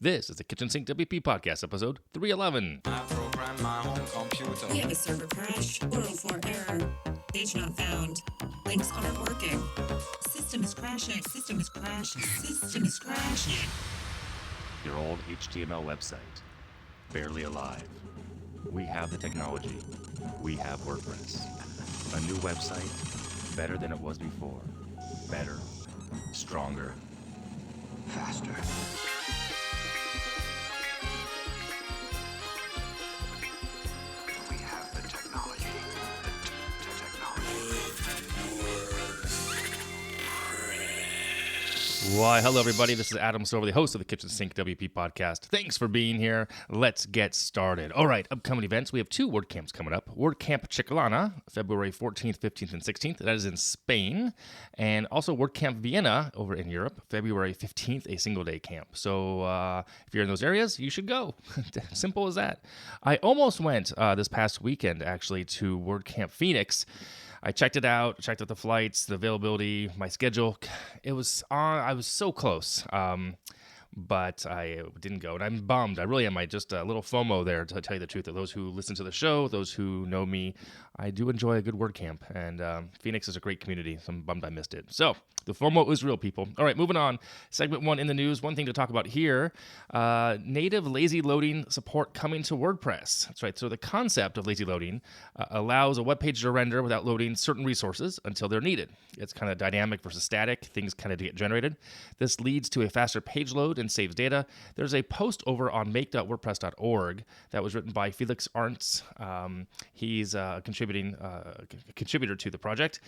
This is the Kitchen Sink WP Podcast, episode 311. I program my home computer. We have a server crash, 404 error, page not found, links aren't working, system is crashing, system is crashing, system is crashing. Your old HTML website, barely alive. We have the technology. We have WordPress. A new website, better than it was before. Better, stronger, faster. We have the technology. Why, hello everybody, this is Adam Silver, the host of the Kitchen Sink WP podcast. Thanks for being here. Let's get started. All right, upcoming events. We have two WordCamps coming up. WordCamp Chiclana, February 14th, 15th, and 16th. That is in Spain. And also WordCamp Vienna over in Europe, February 15th, a single-day camp. So if you're in those areas, you should go. Simple as that. I almost went this past weekend, actually, to WordCamp Phoenix. I checked it out, checked out the flights, the availability, my schedule. I was so close, but I didn't go, and I'm bummed. I really am. I just a little FOMO there, to tell you the truth. Of those who listen to the show, those who know me, I do enjoy a good WordCamp, and Phoenix is a great community, so I'm bummed I missed it. So the FOMO is real, people. All right, moving on. Segment 1 in the news. One thing to talk about here, native lazy loading support coming to WordPress. That's right. So the concept of lazy loading allows a web page to render without loading certain resources until they're needed. It's kind of dynamic versus static. Things kind of get generated. This leads to a faster page load and saves data. There's a post over on make.wordpress.org that was written by Felix Arntz. He's a contributor to the project.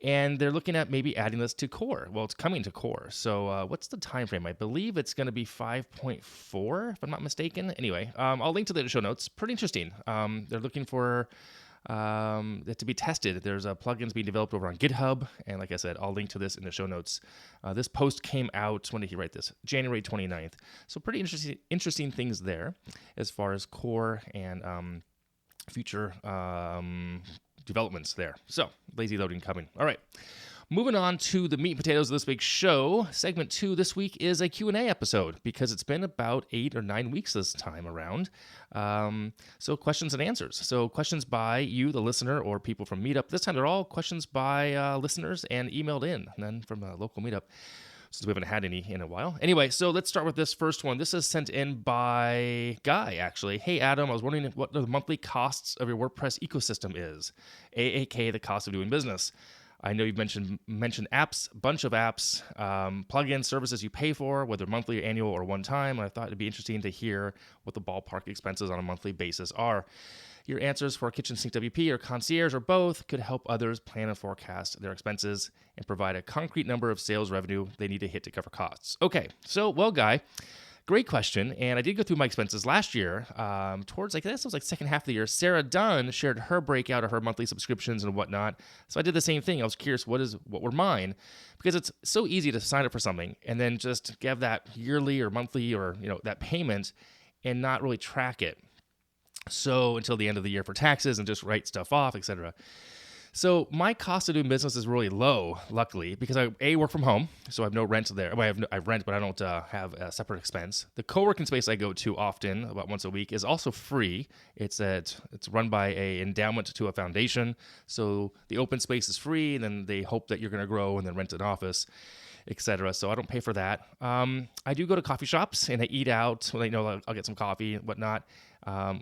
And they're looking at maybe adding this to core. Well, it's coming to core. So what's the time frame? I believe it's going to be 5.4, if I'm not mistaken. Anyway, I'll link to the show notes. Pretty interesting. They're looking for it to be tested. There's plugins being developed over on GitHub. And like I said, I'll link to this in the show notes. This post came out, when did he write this? January 29th. So pretty interesting things there as far as core and future developments there. So, lazy loading coming. All right. Moving on to the meat and potatoes of this week's show. Segment 2 this week is a Q&A episode because it's been about 8 or 9 weeks this time around. So questions and answers. So questions by you, the listener, or people from Meetup. This time they're all questions by listeners and emailed in, and then from a local Meetup, since we haven't had any in a while. Anyway, so let's start with this first one. This is sent in by Guy, actually. Hey, Adam, I was wondering what the monthly costs of your WordPress ecosystem is, aka the cost of doing business. I know you've mentioned apps, bunch of apps, plugins, services you pay for, whether monthly, annual, or one time. And I thought it'd be interesting to hear what the ballpark expenses on a monthly basis are. Your answers for Kitchen Sink WP or Concierge or both could help others plan and forecast their expenses and provide a concrete number of sales revenue they need to hit to cover costs. Okay, so, well, Guy, great question. And I did go through my expenses last year. Towards, I guess it was like second half of the year, Sarah Dunn shared her breakout of her monthly subscriptions and whatnot. So I did the same thing. I was curious what were mine, because it's so easy to sign up for something and then just give that yearly or monthly or that payment and not really track it. So until the end of the year for taxes and just write stuff off, etc. So my cost of doing business is really low, luckily, because I work from home, so I have no rent there. Well, I have rent, but I don't have a separate expense. The co-working space I go to often, about once a week, is also free. It's run by an endowment to a foundation, so the open space is free, and then they hope that you're going to grow and then rent an office, etc. So I don't pay for that. I do go to coffee shops and I eat out. Well, I'll get some coffee and whatnot.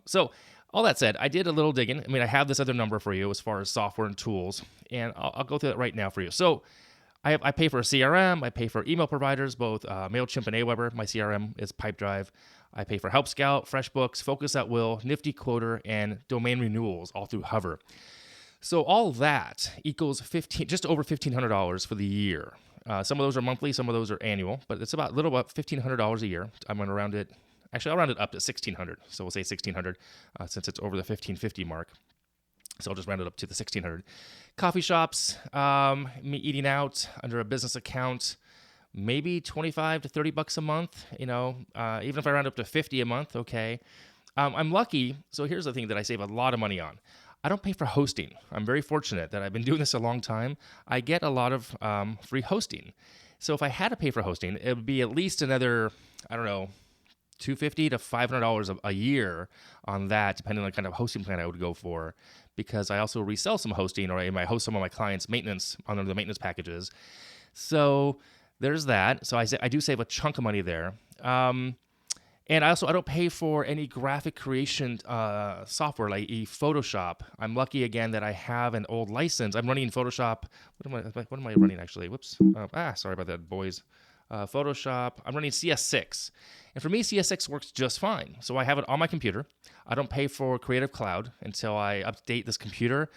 So all that said, I did a little digging. I mean, I have this other number for you as far as software and tools, and I'll go through that right now for you. So I pay for a CRM. I pay for email providers, both MailChimp and Aweber. My CRM is Pipedrive. I pay for Help Scout, FreshBooks, Focus at Will, Nifty Quoter, and domain renewals all through Hover. So all that equals just over $1,500 for the year. Some of those are monthly, some of those are annual, but it's about $1,500 a year. I'm going to round it. Actually, I'll round it up to $1,600. So we'll say $1,600 since it's over the $1,550 mark. So I'll just round it up to the $1,600. Coffee shops, me eating out under a business account, maybe $25 to $30 a month. Even if I round up to $50 a month, okay. I'm lucky. So here's the thing that I save a lot of money on. I don't pay for hosting. I'm very fortunate that I've been doing this a long time. I get a lot of free hosting. So if I had to pay for hosting, it would be at least another, $250 to $500 a year on that, depending on the kind of hosting plan I would go for, because I also resell some hosting, or I might host some of my clients' maintenance under the maintenance packages. So there's that. So I do save a chunk of money there. And I don't pay for any graphic creation software like Photoshop. I'm lucky again that I have an old license. I'm running Photoshop. What am I running actually? Whoops. Sorry about that, boys. Photoshop. I'm running CS6. And for me, CS6 works just fine. So I have it on my computer. I don't pay for Creative Cloud until I update this computer.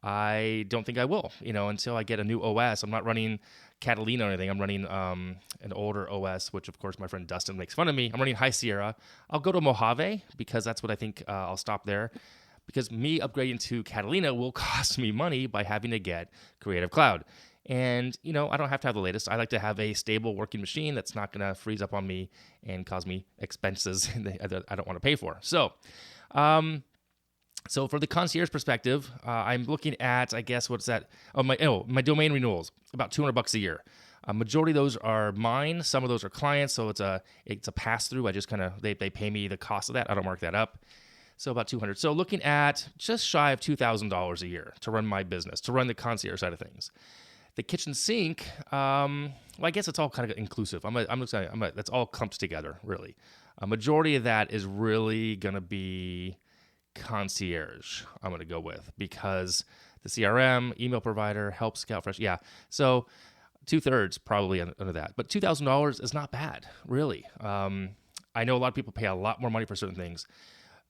I don't think I will, until I get a new OS. I'm not running Catalina or anything. I'm running an older OS, which of course my friend Dustin makes fun of me. I'm running High Sierra. I'll go to Mojave because that's what I think. I'll stop there because me upgrading to Catalina will cost me money by having to get Creative Cloud. And, I don't have to have the latest. I like to have a stable working machine that's not going to freeze up on me and cause me expenses that I don't want to pay for. So for the concierge perspective, I'm looking at, I guess, what's that? My domain renewals, about $200 a year. A majority of those are mine. Some of those are clients, so it's a pass through. I just they pay me the cost of that. I don't mark that up. So about $200. So looking at just shy of $2,000 a year to run my business, to run the concierge side of things. The kitchen sink, I guess it's all kind of inclusive. That's all clumped together, really. A majority of that is really going to be concierge, I'm going to go with, because the CRM, email provider, help scout fresh. Yeah. So 2/3 probably under that. But $2,000 is not bad, really. I know a lot of people pay a lot more money for certain things.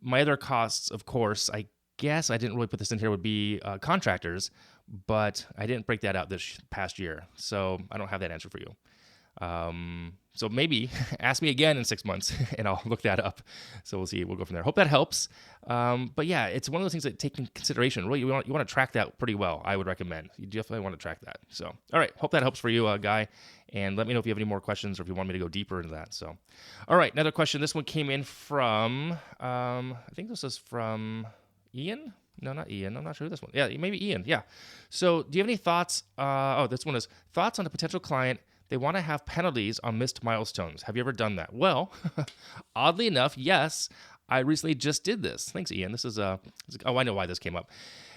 My other costs, of course, I guess I didn't really put this in here, would be contractors, but I didn't break that out this past year. So I don't have that answer for you. So maybe ask me again in 6 months and I'll look that up. So we'll see. We'll go from there. Hope that helps. But yeah, it's one of those things that take in consideration. Really, you want to track that pretty well. I would recommend. You definitely want to track that. So, all right. Hope that helps for you, Guy. And let me know if you have any more questions or if you want me to go deeper into that. So, all right. Another question. This one came in from, I think this is from Ian. No, not Ian. I'm not sure who this one. Yeah, maybe Ian. Yeah. So do you have any thoughts? This one is thoughts on a potential client. They want to have penalties on missed milestones. Have you ever done that? Well, oddly enough, yes. I recently just did this. Thanks, Ian. This is I know why this came up.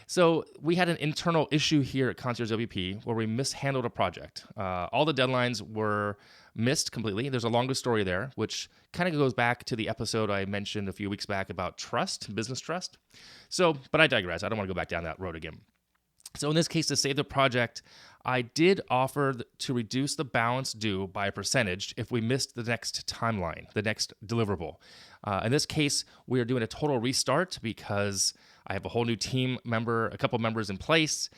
So we had an internal issue here at Concierge WP where we mishandled a project. All the deadlines were missed completely. There's a longer story there, which kind of goes back to the episode I mentioned a few weeks back about trust, business trust. So, but I digress. I don't want to go back down that road again. So in this case, to save the project, I did offer to reduce the balance due by a percentage if we missed the next timeline, the next deliverable. In this case, we are doing a total restart because I have a whole new team member, a couple members in place.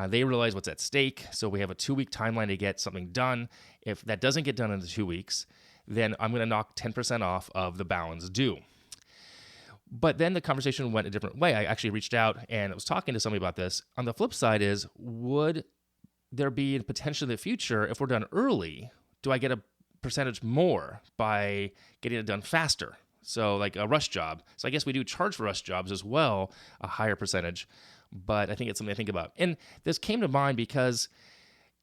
They realize what's at stake. So we have a 2-week timeline to get something done. If that doesn't get done in the 2 weeks, then I'm going to knock 10% off of the balance due. But then the conversation went a different way. I actually reached out and I was talking to somebody about this. On the flip side is, would there be a potential in the future, if we're done early, do I get a percentage more by getting it done faster? So like a rush job. So I guess we do charge for rush jobs as well, a higher percentage. But I think it's something to think about. And this came to mind because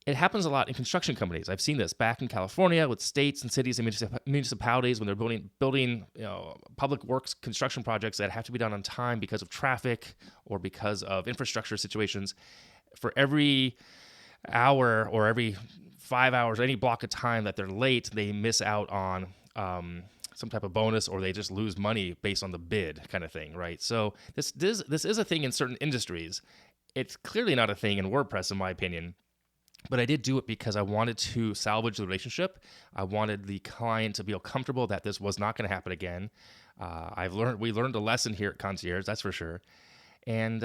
it happens a lot in construction companies. I've seen this back in California with states and cities and municipalities when they're building public works construction projects that have to be done on time because of traffic or because of infrastructure situations. For every hour or every 5 hours, any block of time that they're late, they miss out on some type of bonus, or they just lose money based on the bid kind of thing, right? So this is a thing in certain industries. It's clearly not a thing in WordPress, in my opinion. But I did do it because I wanted to salvage the relationship. I wanted the client to feel comfortable that this was not going to happen again. We learned a lesson here at Concierge, that's for sure. And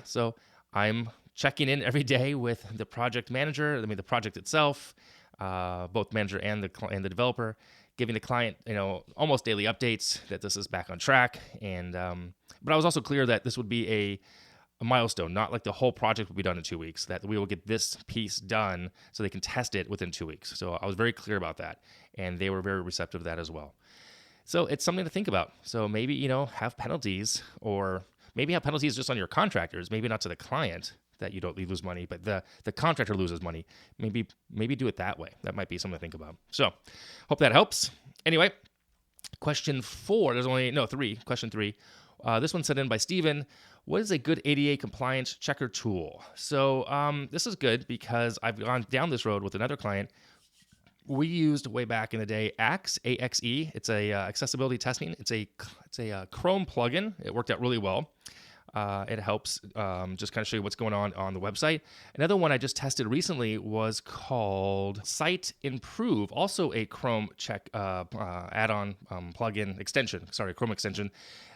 so I'm checking in every day with the project manager. The project itself, both manager and the developer, giving the client almost daily updates that this is back on track. And but I was also clear that this would be a milestone, not like the whole project will be done in 2 weeks, that we will get this piece done so they can test it within 2 weeks. So I was very clear about that, and they were very receptive to that as well. So it's something to think about. So maybe, have penalties, or maybe have penalties just on your contractors, maybe not to the client that you lose money, but the contractor loses money. Maybe do it that way. That might be something to think about. So hope that helps. Anyway, Question 4, there's only, no, 3, question 3. This one's sent in by Steven. What is a good ADA compliance checker tool? So this is good because I've gone down this road with another client. We used way back in the day AXE, A-X-E. It's a accessibility testing. It's a Chrome plugin. It worked out really well. It helps just kind of show you what's going on the website. Another one I just tested recently was called Site Improve, also a Chrome check add-on plugin extension. Sorry, Chrome extension.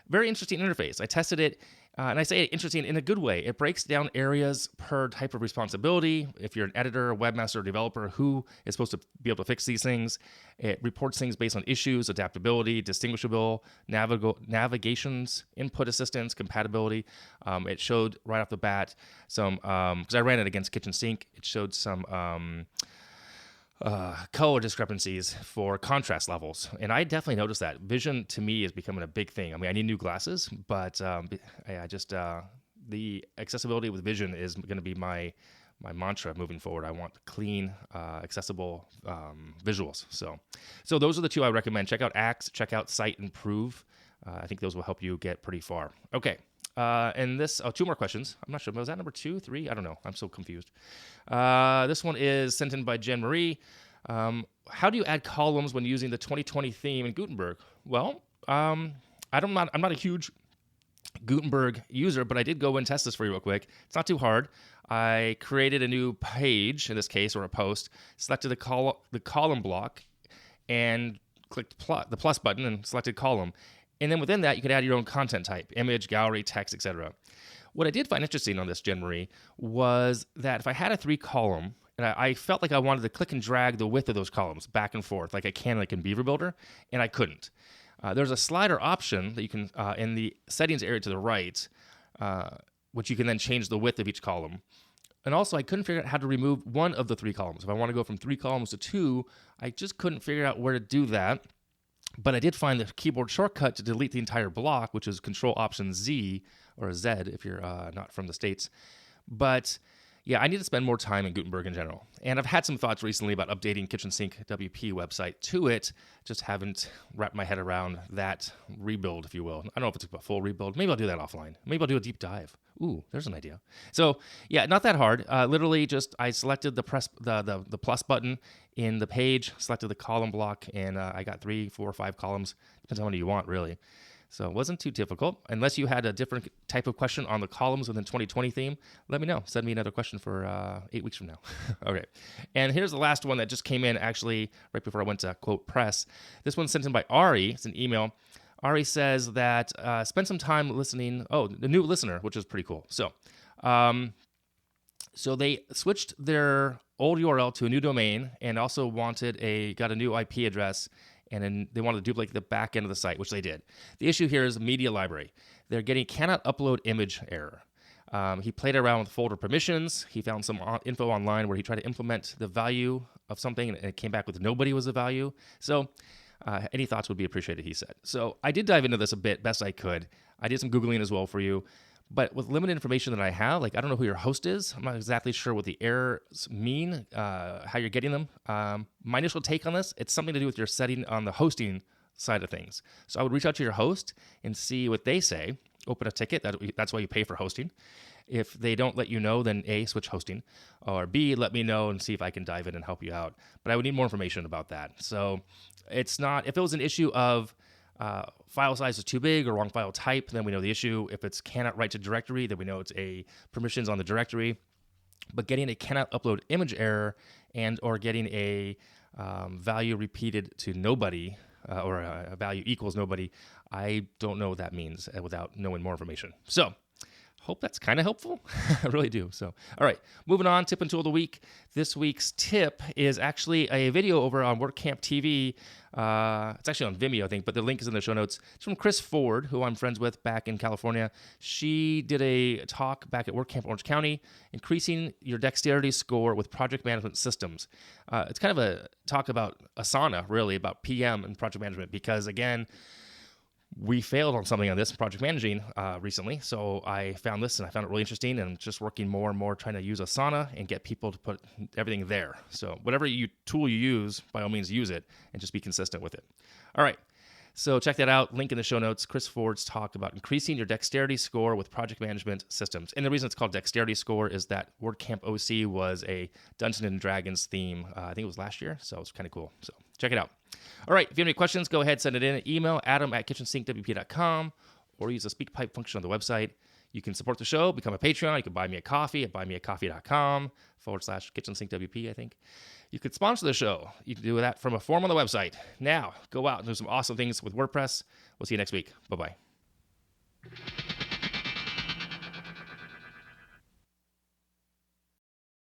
Very interesting interface. I tested it, and I say interesting in a good way. It breaks down areas per type of responsibility. If you're an editor, a webmaster, or developer, who is supposed to be able to fix these things. It reports things based on issues, adaptability, distinguishable, navigations, input assistance, compatibility. It showed right off the bat some, because I ran it against KitchenSink, it showed some color discrepancies for contrast levels. And I definitely noticed that. Vision, to me, is becoming a big thing. I mean, I need new glasses, but the accessibility with vision is going to be my mantra moving forward. I want clean, accessible visuals. So those are the 2 I recommend. Check out Axe, check out Site Improve. I think those will help you get pretty far. Okay. And this, 2 more questions. I'm not sure. Was that number 2, 3? I don't know. I'm so confused. This one is sent in by Jen Marie. How do you add columns when using the 2020 theme in Gutenberg? Well, I'm not a huge Gutenberg user, but I did go and test this for you real quick. It's not too hard. I created a new page, in this case, or a post, selected the column block, and clicked the plus button and selected column. And then within that, you could add your own content type, image, gallery, text, etc. What I did find interesting on this, Jen Marie, was that if I had a 3-column, and I felt like I wanted to click and drag the width of those columns back and forth like I can in Beaver Builder, and I couldn't. There's a slider option that you can, in the settings area to the right, which you can then change the width of each column. And also, I couldn't figure out how to remove one of the 3 columns. If I want to go from 3 columns to 2, I just couldn't figure out where to do that. But I did find the keyboard shortcut to delete the entire block, which is Control-Option-Z, or Z if you're not from the States. But yeah, I need to spend more time in Gutenberg in general. And I've had some thoughts recently about updating KitchensinkWP website to it. Just haven't wrapped my head around that rebuild, if you will. I don't know if it's a full rebuild. Maybe I'll do that offline. Maybe I'll do a deep dive. Ooh, there's an idea. So yeah, not that hard. Literally just I selected the plus button in the page, selected the column block, and I got 3, 4, 5 columns. Depends on how many you want, really. So it wasn't too difficult. Unless you had a different type of question on the columns within 2020 theme, let me know. Send me another question for 8 weeks from now. Okay. And here's the last one that just came in actually right before I went to quote press. This one's sent in by Ari. It's an email. Ari says that spend some time listening. Oh, the new listener, which is pretty cool. So they switched their old URL to a new domain and also got a new IP address, and then they wanted to duplicate the back end of the site, which they did. The issue here is media library. They're getting cannot upload image error. He played around with folder permissions. He found some info online where he tried to implement the value of something, and it came back with nobody was the value. So any thoughts would be appreciated, he said. So I did dive into this a bit, best I could. I did some Googling as well for you. But with limited information that I have, like I don't know who your host is. I'm not exactly sure what the errors mean, how you're getting them. My initial take on this, it's something to do with your setting on the hosting side of things. So I would reach out to your host and see what they say. Open a ticket. That's why you pay for hosting. If they don't let you know, then A, switch hosting, or B, let me know and see if I can dive in and help you out. But I would need more information about that. So it's not, if it was an issue of file size is too big or wrong file type, then we know the issue. If it's cannot write to directory, then we know it's a permissions on the directory. But getting a cannot upload image error and or getting a value repeated to nobody or a value equals nobody, I don't know what that means without knowing more information. So hope that's kind of helpful. I really do. So, all right, moving on, tip and tool of the week. This week's tip is actually a video over on WordCamp TV. It's actually on Vimeo, I think, but the link is in the show notes. It's from Chris Ford, who I'm friends with back in California. She did a talk back at WordCamp Orange County, increasing your dexterity score with project management systems. It's kind of a talk about Asana, really, about PM and project management, because, again, we failed on something on this project managing recently, so I found this and I found it really interesting, and just working more and more trying to use Asana and get people to put everything there. So whatever tool you use, by all means use it and just be consistent with it. All right, So check that out. Link in the show notes. Chris Ford's talk about increasing your dexterity score with project management systems. And the reason it's called Dexterity Score is that WordCamp OC was a Dungeons and Dragons theme. I think it was last year, so it's kind of cool. So check it out. All right, if you have any questions, go ahead, send it in. Email adam@kitchensinkwp.com or use the SpeakPipe function on the website. You can support the show, become a Patreon. You can buy me a coffee at buymeacoffee.com/KitchensinkWP, I think. You could sponsor the show. You can do that from a form on the website. Now, go out and do some awesome things with WordPress. We'll see you next week. Bye-bye.